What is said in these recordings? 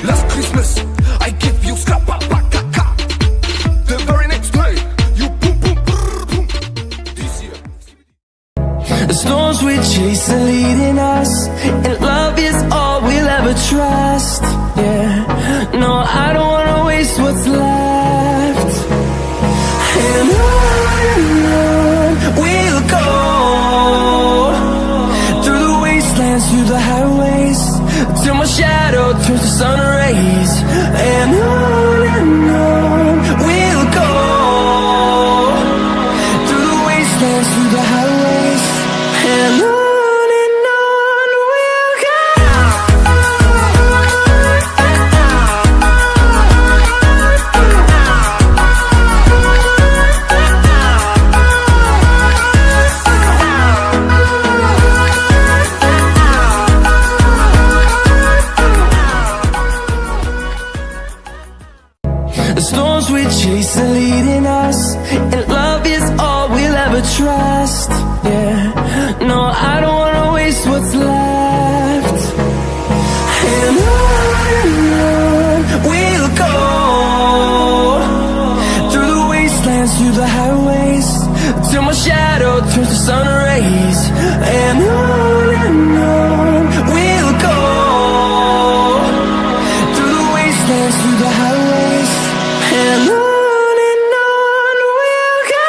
Last Christmas, I give you scrap pa pa ka ka. The very next day, you boom boom brrr, boom. This year, the storms we chase are leading us, and love is all we'll ever trust. Yeah, no, I don't wanna waste what's left. And on we'll go, through the wastelands, through the highways, till my shadow turns to sun rays. And on we'll go, through the wastelands, through the highways, and on we'll go. The storms we chase are leading us, and love is all we'll ever trust. Yeah, no, I don't wanna waste what's left. And on we'll go, through the wastelands, through the highways, till my shadow turns to sun rays. And on we'll go, through the wastelands, through the highways, and on we'll go.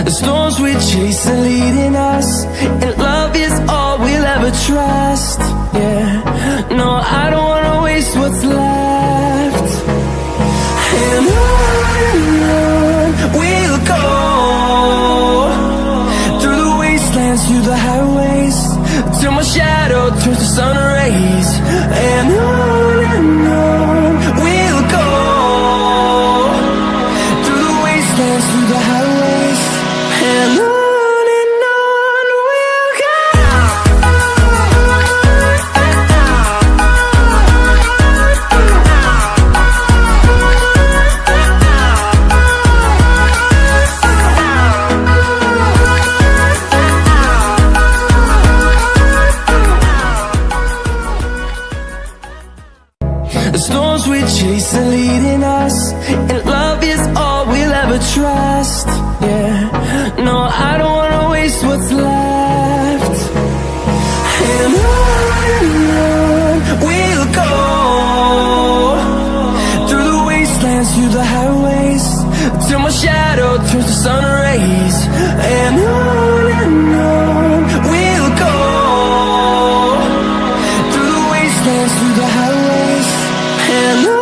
The storms we chase are leading us, and love is all we'll ever trust. Yeah, no, I don't wanna waste what's left. And on we'll go, through the wastelands, through the highways, till my shadow turns to sun rays. And on we'll go, through the wastelands, through the highways, and on we'll go. The storms we chase are leading us, and love is all we'll ever trust. Yeah, no, I don't wanna waste what's left. And on we'll go, through the wastelands, through the highways, till my shadow turns to sun rays. And on we'll go, through the wastelands, through the highways, and on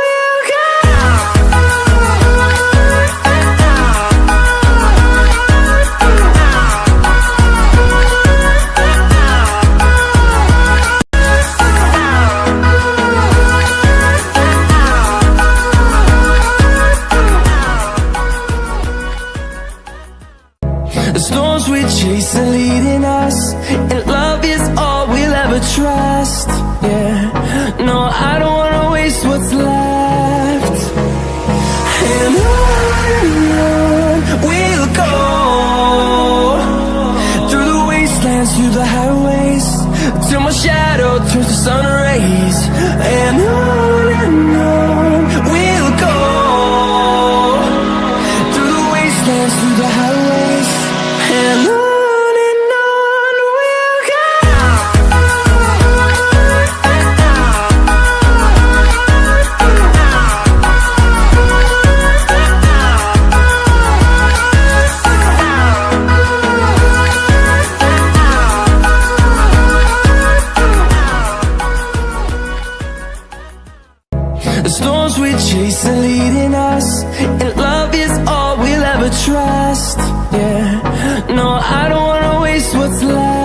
we'll go. The storms we chase are leading us, and love is all we'll ever trust. Yeah, no, I don't wanna waste what's left. And on we'll go, through the wastelands, through the highways, till my shadow turns to sun rays. And on we'll go, through the wastelands, through the highways, and on we'll go. The storms we chase are leading us, and love is all we'll ever trust. Yeah, no, I don't wanna waste what's left.